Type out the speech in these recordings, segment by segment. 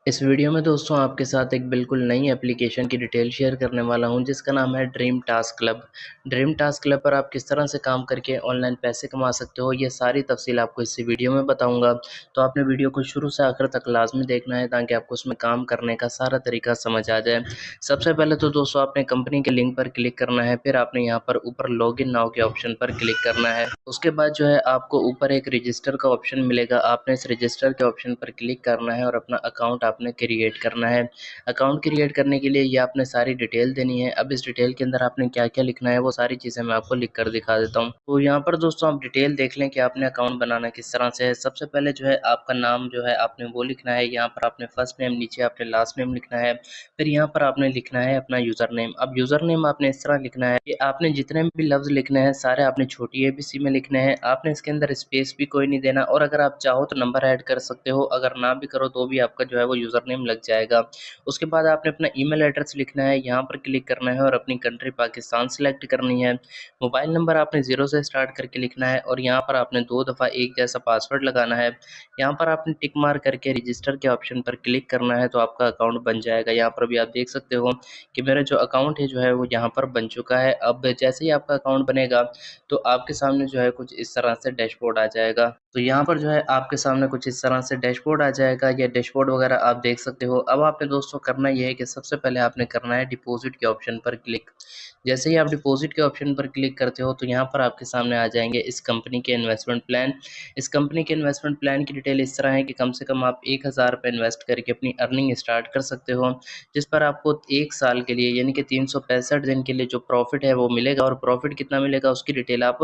इस वीडियो में दोस्तों आपके साथ एक बिल्कुल नई एप्लीकेशन की डिटेल शेयर करने वाला हूं जिसका नाम है dream task club. Dream task club पर आप किस तरह से काम करके ऑनलाइन पैसे कमा सकते हो, ये सारी तफसील आपको इस वीडियो में बताऊंगा। तो आपने वीडियो को शुरू से आखिर तक लाजमी देखना है ताकि आपको उसमें काम करने का सारा तरीका समझ आ जाए। सबसे पहले तो दोस्तों आपने कंपनी के लिंक पर क्लिक करना है, फिर आपने यहाँ पर ऊपर लॉग इन नाउ के ऑप्शन पर क्लिक करना है। उसके बाद जो है आपको ऊपर एक रजिस्टर का ऑप्शन मिलेगा, आपने इस रजिस्टर के ऑप्शन पर क्लिक करना है और अपना अकाउंट आपने क्रिएट करना है। अकाउंट क्रिएट करने के लिए ये आपने सारी डिटेल देनी है। अब इस डिटेल के अंदर आपने क्या क्या लिखना है वो सारी चीज़ें मैं आपको लिख कर दिखा देता हूँ। तो यहाँ पर दोस्तों आप डिटेल देख लें कि आपने अकाउंट बनाना किस तरह से है। सबसे पहले जो है आपका नाम जो है आपने वो लिखना है, यहाँ पर आपने फर्स्ट नेम, नीचे आपने लास्ट नेम लिखना है। फिर यहाँ पर आपने लिखना है अपना यूज़र नेम। अब यूज़र नेम आपने इस तरह लिखना है कि आपने जितने भी लफ्ज़ लिखने हैं सारे आपने छोटी ABC में लिखने हैं। आपने इसके अंदर स्पेस भी कोई नहीं देना, और अगर आप चाहो तो नंबर ऐड कर सकते हो, अगर ना भी करो तो भी आपका जो है वो यूज़र नेम लग जाएगा। उसके बाद आपने अपना ईमेल एड्रेस लिखना है, यहाँ पर क्लिक करना है और अपनी कंट्री पाकिस्तान सेलेक्ट करनी है। मोबाइल नंबर आपने 0 से स्टार्ट करके लिखना है और यहाँ पर आपने 2 दफ़ा एक जैसा पासवर्ड लगाना है। यहाँ पर आपने टिक मार करके रजिस्टर के ऑप्शन पर क्लिक करना है तो आपका अकाउंट बन जाएगा। यहाँ पर भी आप देख सकते हो कि मेरा जो अकाउंट है जो है वो यहाँ पर बन चुका है। अब जैसे ही आपका अकाउंट बनेगा तो आपके सामने जो है कुछ इस तरह से डैशबोर्ड आ जाएगा। तो यहाँ पर जो है आपके सामने कुछ इस तरह से डैशबोर्ड आ जाएगा, या डैशबोर्ड वगैरह आप देख सकते हो। अब आपने दोस्तों करना ये है कि सबसे पहले आपने करना है डिपॉजिट के ऑप्शन पर क्लिक। जैसे ही आप डिपॉजिट के ऑप्शन पर क्लिक करते हो तो यहाँ पर आपके सामने आ जाएंगे इस कंपनी के इन्वेस्टमेंट प्लान। इस कंपनी के इन्वेस्टमेंट प्लान की डिटेल इस तरह है कि कम से कम आप 1000 रुपये इन्वेस्ट करके अपनी अर्निंग स्टार्ट कर सकते हो, जिस पर आपको 1 साल के लिए यानी कि 365 दिन के लिए जो प्रॉफिट है वो मिलेगा। और प्रॉफिट कितना मिलेगा उसकी डिटेल आप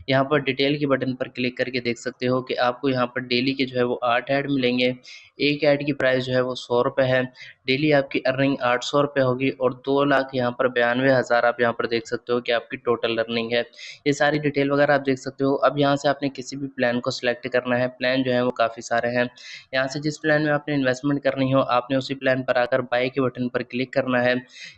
यहाँ पर डिटेल के बटन पर क्लिक करके देख सकते हो कि आपको यहाँ पर डेली के जो है वो 8 ऐड मिलेंगे। एक ऐड की प्राइस जो है वो 100 रुपये है। डेली आपकी अर्निंग 800 रुपये होगी और 2,92,000 आप यहाँ पर देख सकते हो कि आपकी टोटल अर्निंग है। ये सारी डिटेल वगैरह आप देख सकते हो। अब यहाँ से आपने किसी भी प्लान को सिलेक्ट करना है। प्लान जो है वो काफ़ी सारे हैं। यहाँ से जिस प्लान में आपने इन्वेस्टमेंट करनी हो आपने उसी प्लान पर आकर बाय के बटन पर क्लिक करना है।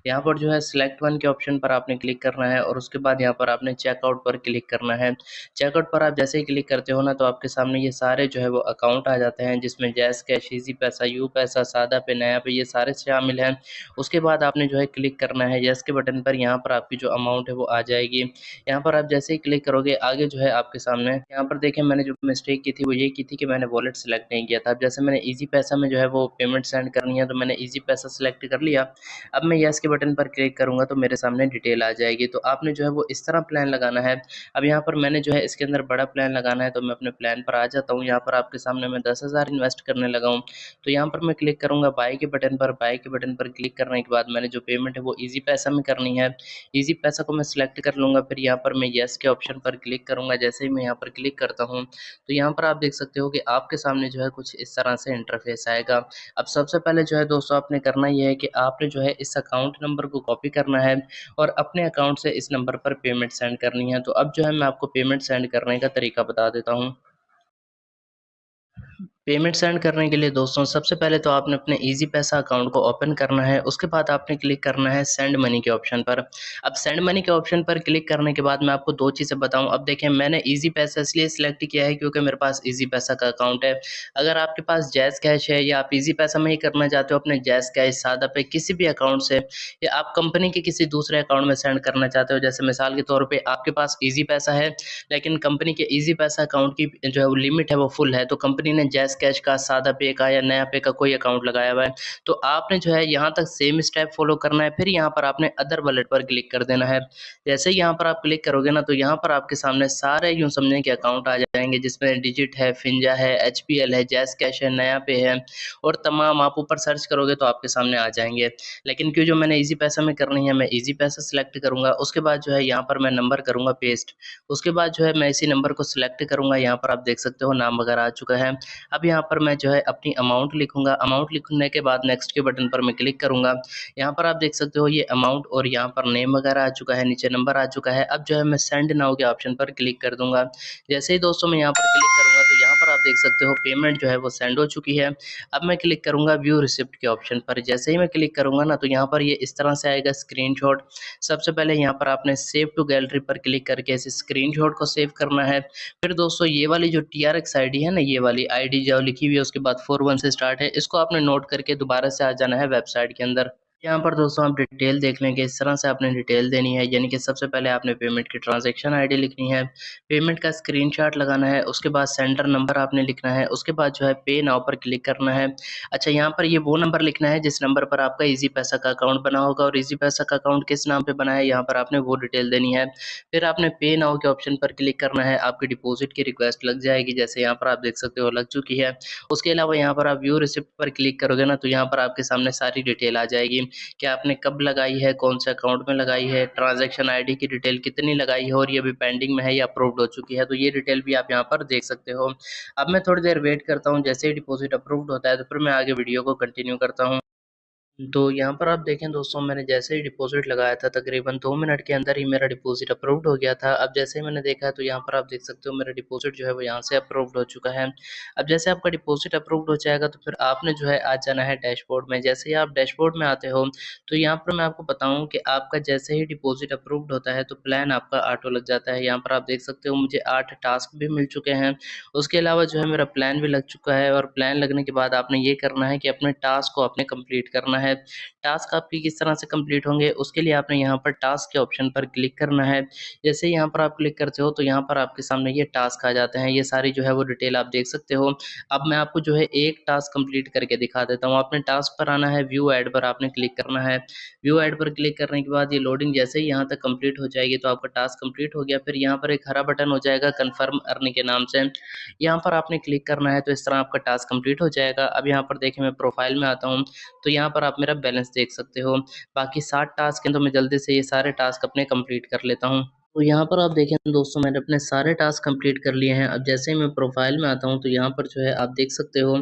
यहाँ पर जो है सिलेक्ट वन के ऑप्शन पर आपने क्लिक करना है और उसके बाद यहाँ पर आपने चेकआउट पर क्लिक करना है। चेकआउट पर आप जैसे ही क्लिक करते हो ना तो आपके सामने ये सारे जो है वो अकाउंट आ जाते हैं, जिसमें जैस कैश, इजी पैसा, यू पैसा, सादा पे, नया पे, ये सारे शामिल हैं। उसके बाद आपने जो है क्लिक करना है यस के बटन पर। यहाँ पर आपकी जो अमाउंट है वो आ जाएगी। यहाँ पर आप जैसे ही क्लिक करोगे आगे जो है आपके सामने, यहाँ पर देखें मैंने जो मिस्टेक की थी वो ये की थी कि मैंने वॉलेट सेलेक्ट नहीं किया था। अब जैसे मैंने इजी पैसा में जो है वो पेमेंट सेंड करनी है तो मैंने इजी पैसा सेलेक्ट कर लिया। अब मैं यस के बटन पर क्लिक करूँगा तो मेरे सामने डिटेल आ जाएगी। तो आपने जो है वो इस तरह प्लान लगाना है। अब यहाँ पर मैंने जो है इसके अंदर बड़ा प्लान लगाना है तो मैं अपने प्लान पर आ जाता हूँ। यहाँ पर आपके सामने मैं 10,000 इन्वेस्ट करने लगा हूँ। तो यहाँ पर मैं क्लिक करूँगा बाय के बटन पर। बाय के बटन पर क्लिक करने के बाद मैंने जो पेमेंट है वो इजी पैसा में करनी है। इजी पैसा को मैं सिलेक्ट कर लूँगा, फिर यहाँ पर मैं येस के ऑप्शन पर क्लिक करूँगा। जैसे ही मैं यहाँ पर क्लिक करता हूँ तो यहाँ पर आप देख सकते हो कि आपके सामने जो है कुछ इस तरह से इंटरफेस आएगा। अब सबसे पहले जो है दोस्तों आपने करना ये है कि आपने जो है इस अकाउंट नंबर को कॉपी करना है और अपने अकाउंट से इस नंबर पर पेमेंट सेंड करनी है। तो अब जो है मैं आपको पेमेंट सेंड करने का तरीका बता देता हूँ। पेमेंट सेंड करने के लिए दोस्तों सबसे पहले तो आपने अपने इजी पैसा अकाउंट को ओपन करना है। उसके बाद आपने क्लिक करना है सेंड मनी के ऑप्शन पर। अब सेंड मनी के ऑप्शन पर क्लिक करने के बाद मैं आपको दो चीज़ें बताऊं। अब देखें मैंने इजी पैसा इसलिए सिलेक्ट किया है क्योंकि मेरे पास इजी पैसा का अकाउंट है। अगर आपके पास जैज़ कैश है या आप इजी पैसा में ही करना चाहते हो अपने जैज़ कैश, सादा पे, किसी भी अकाउंट से, या आप कंपनी के किसी दूसरे अकाउंट में सेंड करना चाहते हो, जैसे मिसाल के तौर पर आपके पास इजी पैसा है लेकिन कंपनी के इजी पैसा अकाउंट की जो है वो लिमिट है वो फुल है, तो कंपनी ने जैज़ कैश का, सादा पे का या नया पे का कोई अकाउंट लगाया हुआ है, तो आपने जो है यहाँ तक सेम स्टेप फॉलो करना है। फिर यहाँ पर आपने अदर वॉलेट पर क्लिक कर देना है। जैसे ही यहाँ पर आप क्लिक करोगे ना तो यहाँ पर आपके सामने सारे यूँ समझें कि अकाउंट आ जाएंगे, जिसमें डिजिट है, फिंजा है, HPL है, जैज़ कैश है, नया पे है, और तमाम आप ऊपर सर्च करोगे तो आपके सामने आ जाएंगे। लेकिन क्यों जो मैंने इजी पैसा में करनी है मैं इजी पैसा सिलेक्ट करूँगा। उसके बाद जो है यहाँ पर मैं नंबर करूँगा पेस्ट। उसके बाद जो है मैं इसी नंबर को सिलेक्ट करूँगा। यहाँ पर आप देख सकते हो नाम वगैरह आ चुका है। अब यहाँ पर मैं जो है अपनी अमाउंट लिखूँगा। अमाउंट लिखने के बाद नेक्स्ट के बटन पर मैं क्लिक करूँगा। यहाँ पर आप देख सकते हो ये अमाउंट और यहाँ पर नेम वगैरह आ चुका है, नीचे नंबर आ चुका है। अब जो है मैं सेंड नाउ के ऑप्शन पर क्लिक कर दूँगा। जैसे ही दोस्तों मैं यहाँ पर क्लिक करूँगा तो यहाँ पर आप देख सकते हो पेमेंट जो है वो सेंड हो चुकी है। अब मैं क्लिक करूँगा व्यू रिसिप्ट के ऑप्शन पर। जैसे ही मैं क्लिक करूँगा ना, तो यहाँ पर ये इस तरह से आएगा स्क्रीनशॉट। सबसे पहले यहाँ पर आपने सेव टू गैलरी पर क्लिक करके इस स्क्रीनशॉट को सेव करना है। फिर दोस्तों ये वाली जो TRX आईडी है ना, ये वाली आईडी जो लिखी हुई है उसके बाद 41 से स्टार्ट है, इसको आपने नोट करके दोबारा से आ जाना है वेबसाइट के अंदर। यहाँ पर दोस्तों आप डिटेल देख लेंगे, इस तरह से आपने डिटेल देनी है, यानी कि सबसे पहले आपने पेमेंट की ट्रांजैक्शन आईडी लिखनी है, पेमेंट का स्क्रीनशॉट लगाना है, उसके बाद सेंडर नंबर आपने लिखना है, उसके बाद जो है पे नाउ पर क्लिक करना है। अच्छा, यहाँ पर ये वो नंबर लिखना है जिस नंबर पर आपका ईज़ी पैसा का अकाउंट बना होगा, और ईज़ी पैसा का अकाउंट किस नाम पे बना है यहाँ पर आपने वो डिटेल देनी है। फिर आपने पे नाउ के ऑप्शन पर क्लिक करना है, आपकी डिपॉजिट की रिक्वेस्ट लग जाएगी, जैसे यहाँ पर आप देख सकते हो लग चुकी है। उसके अलावा यहाँ पर आप व्यू रिसिप्ट पर क्लिक करोगे ना, तो यहाँ पर आपके सामने सारी डिटेल आ जाएगी कि आपने कब लगाई है, कौन से अकाउंट में लगाई है, ट्रांजैक्शन आईडी की डिटेल कितनी लगाई है, और ये अभी पेंडिंग में है या अप्रूव्ड हो चुकी है, तो ये डिटेल भी आप यहाँ पर देख सकते हो। अब मैं थोड़ी देर वेट करता हूँ, जैसे ही डिपॉजिट अप्रूव्ड होता है तो फिर मैं आगे वीडियो को कंटिन्यू करता हूँ। तो यहाँ पर आप देखें दोस्तों, मैंने जैसे ही डिपॉज़िट लगाया था तकरीबन 2 मिनट के अंदर ही मेरा डिपॉज़िट अप्रूव्ड हो गया था। अब जैसे ही मैंने देखा तो यहाँ पर आप देख सकते हो मेरा डिपॉज़िट जो है वो यहाँ से अप्रूव्ड हो चुका है। अब जैसे आपका डिपॉज़िट अप्रूव्ड हो जाएगा तो फिर आपने जो है आ जाना है डैशबोर्ड में। जैसे ही आप डैशबोर्ड में आते हो तो यहाँ पर मैं आपको बताऊँ कि आपका जैसे ही डिपॉज़िट अप्रूव्ड होता है तो प्लान आपका ऑटो लग जाता है। यहाँ पर आप देख सकते हो मुझे 8 टास्क भी मिल चुके हैं। उसके अलावा जो है मेरा प्लान भी लग चुका है, और प्लान लगने के बाद आपने ये करना है कि अपने टास्क को आपने कंप्लीट करना है। टास्क आपके किस तरह से कंप्लीट होंगे, उसके लिए आपने यहाँ पर टास्क के ऑप्शन पर क्लिक करना है। जैसे ही यहाँ पर आप क्लिक करते हो तो यहाँ पर आपके सामने ये टास्क आ जाते हैं, ये सारी जो है वो डिटेल आप देख सकते हो। अब मैं आपको जो है एक टास्क कंप्लीट करके दिखा देता हूँ। आपने टास्क पर आना है, व्यू ऐड पर आपने क्लिक करना है। व्यू ऐड पर क्लिक करने के बाद ये लोडिंग जैसे ही यहाँ तक कंप्लीट हो जाएगी तो आपका टास्क कंप्लीट हो गया। फिर यहाँ पर एक हरा बटन हो जाएगा कन्फर्म अर्निंग के नाम से, यहाँ पर आपने क्लिक करना है, तो इस तरह आपका टास्क कंप्लीट हो जाएगा। अब यहाँ पर देखिए मैं प्रोफाइल में आता हूँ, तो यहाँ पर आप मेरा बैलेंस देख सकते हो। बाकी 60 टास्क हैं, तो मैं जल्दी से ये सारे टास्क अपने कंप्लीट कर लेता हूँ। तो यहाँ पर आप देखें दोस्तों, मैंने अपने सारे टास्क कंप्लीट कर लिए हैं। अब जैसे ही मैं प्रोफाइल में आता हूँ तो यहाँ पर जो है आप देख सकते हो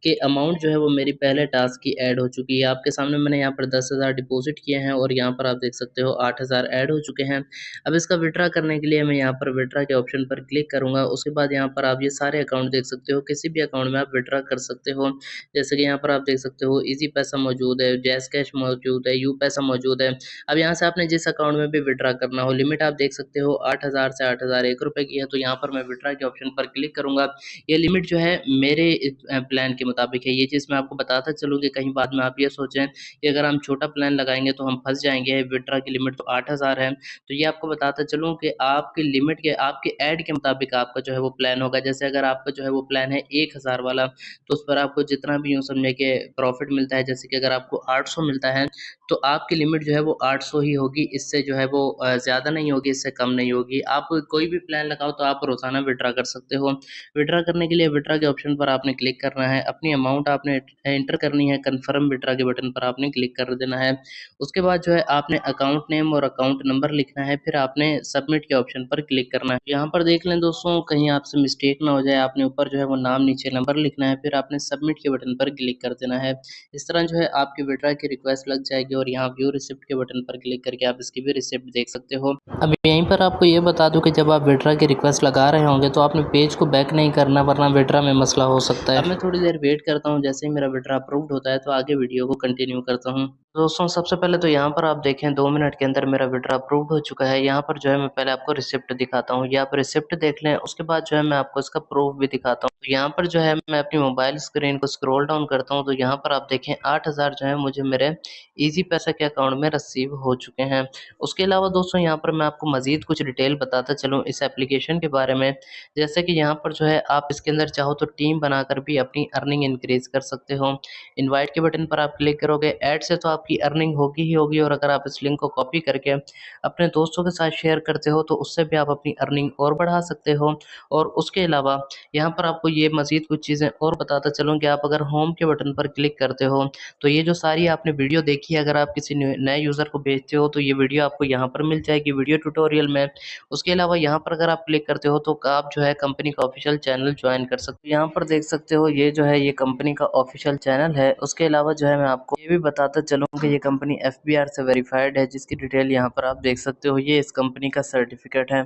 कि अमाउंट जो है वो मेरी पहले टास्क की ऐड हो चुकी है। आपके सामने मैंने यहाँ पर 10,000 डिपॉजिट किए हैं, और यहाँ पर आप देख सकते हो 8,000 ऐड हो चुके हैं। अब इसका विड्रा करने के लिए मैं यहाँ पर विड्रा के ऑप्शन पर क्लिक करूँगा। उसके बाद यहाँ पर आप ये सारे अकाउंट देख सकते हो, किसी भी अकाउंट में आप विड्रा कर सकते हो। जैसे कि यहाँ पर आप देख सकते हो ईज़ी पैसा मौजूद है, जैज़ कैश मौजूद है, यू पैसा मौजूद है। अब यहाँ से आपने जिस अकाउंट में भी विड्रा करना हो, लिमिट आप देख सकते हो 8,000 से 8,001 रुपए की है, तो यहाँ पर मैं विड्रा के ऑप्शन पर क्लिक करूँगा। ये लिमिट जो है मेरे प्लान के मुताबिक है। ये चीज़ मैं आपको बताता चलूँ कि कहीं बाद में आप ये सोचें कि अगर हम छोटा प्लान लगाएँगे तो हम फँस जाएँगे, विड्रा की लिमिट तो 8,000 है। तो ये आपको बताता चलूँ कि आपकी लिमिट के, आपके ऐड के मुताबिक आपका जो है वो प्लान होगा। जैसे अगर आपका जो है वो प्लान है 1,000 वाला, तो उस पर आपको जितना भी यूँ समझे कि प्रॉफ़िट मिलता है, जैसे कि अगर आपको 800 मिलता है, तो आपकी लिमिट जो है वो 800 ही होगी, इससे जो है वो ज़्यादा नहीं होगी, इससे कम नहीं होगी। आप कोई भी प्लान लगाओ तो आप रोज़ाना विड्रा कर सकते हो। विड्रा करने के लिए विड्रा के ऑप्शन पर आपने क्लिक करना है, अपनी अमाउंट आपने एंटर करनी है, कन्फर्म विड्रा के बटन पर आपने क्लिक कर देना है। उसके बाद जो है आपने अकाउंट नेम और अकाउंट नंबर लिखना है, फिर आपने सबमिट के ऑप्शन पर क्लिक करना है। यहाँ पर देख लें दोस्तों, कहीं आपसे मिस्टेक ना हो जाए, आपने ऊपर जो है वो नाम, नीचे नंबर लिखना है, फिर आपने सबमिट के बटन पर क्लिक कर देना है। इस तरह जो है आपकी विड्रा की रिक्वेस्ट लग जाएगी, और यहाँ व्यू रिसिप्ट के बटन पर क्लिक करके आप इसकी भी रिसिप्ट देख सकते हो। अब यहीं पर आपको ये बता दूं कि जब आप विड्रा की रिक्वेस्ट लगा रहे होंगे तो आपने पेज को बैक नहीं करना, वरना विड्रा में मसला हो सकता है। अब मैं थोड़ी देर वेट करता हूँ, जैसे ही मेरा विड्रा अप्रूव्ड होता है तो आगे वीडियो को कंटिन्यू करता हूँ। दोस्तों सबसे पहले तो यहाँ पर आप देखें 2 मिनट के अंदर मेरा विड्रा अप्रूव्ड हो चुका है। यहाँ पर जो है मैं पहले आपको रिसिप्ट दिखाता हूँ, ये आप रिसिप्ट देख लें, उसके बाद जो है मैं आपको इसका प्रूफ भी दिखाता हूँ। तो यहाँ पर जो है मैं अपनी मोबाइल स्क्रीन को स्क्रॉल डाउन करता हूँ, तो यहाँ पर आप देखें 8,000 जो है मुझे मेरे ईज़ी पैसा के अकाउंट में रिसीव हो चुके हैं। उसके अलावा दोस्तों यहाँ पर मैं आपको मज़ीद कुछ डिटेल बताता चलूँ इस एप्लीकेशन के बारे में। जैसे कि यहाँ पर जो है आप इसके अंदर चाहो तो टीम बनाकर भी अपनी अर्निंग इंक्रीज़ कर सकते हो। इनवाइट के बटन पर आप क्लिक करोगे, ऐड से तो आपकी अर्निंग होगी ही होगी, और अगर आप इस लिंक को कॉपी करके अपने दोस्तों के साथ शेयर करते हो तो उससे भी आप अपनी अर्निंग और बढ़ा सकते हो। और उसके अलावा यहाँ पर आपको ये मज़ीद कुछ चीज़ें और बताता चलूँ कि आप अगर होम के बटन पर क्लिक करते हो तो ये जो सारी आपने वीडियो देखी है, अगर आप किसी नए यूज़र को भेजते हो तो ये वीडियो आपको यहाँ पर मिल जाएगी वीडियो ट्यूटोरियल में। उसके अलावा यहाँ पर अगर आप क्लिक करते हो तो आप जो है कंपनी का ऑफिशियल चैनल ज्वाइन कर सकते हो। यहाँ पर देख सकते हो ये जो है ये कंपनी का ऑफिशियल चैनल है। उसके अलावा जो है मैं आपको ये भी बताता चलूँ कि ये कंपनी FBR से वेरीफाइड है, जिसकी डिटेल यहाँ पर आप देख सकते हो, ये इस कंपनी का सर्टिफिकेट है।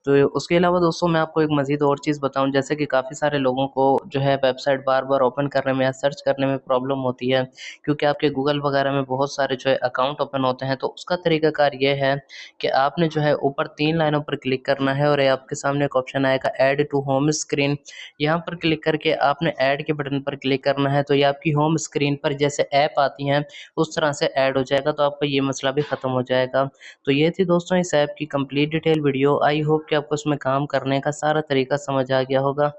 तो उसके अलावा दोस्तों मैं आपको एक मज़ीद और चीज़ बताऊँ, जैसे कि काफ़ी सारे लोगों को जो है वेबसाइट बार-बार ओपन करने में या सर्च करने में प्रॉब्लम होती है, क्योंकि आपके गूगल वगैरह में बहुत सारे जो है अकाउंट ओपन होते हैं। तो उसका तरीकाकार ये है कि आपने जो है ऊपर 3 लाइनों पर क्लिक करना है और ये आपके सामने एक ऑप्शन आएगा ऐड टू होम स्क्रीन। यहाँ पर क्लिक करके आपने ऐड के बटन पर क्लिक करना है, तो ये आपकी होम स्क्रीन पर जैसे ऐप आती हैं, उस तरह से ऐड हो जाएगा, तो आपका ये मसला भी ख़त्म हो जाएगा। तो ये थी दोस्तों इस ऐप की complete detail video. I hope कि आपको इसमें काम करने का सारा तरीका समझ आ गया होगा।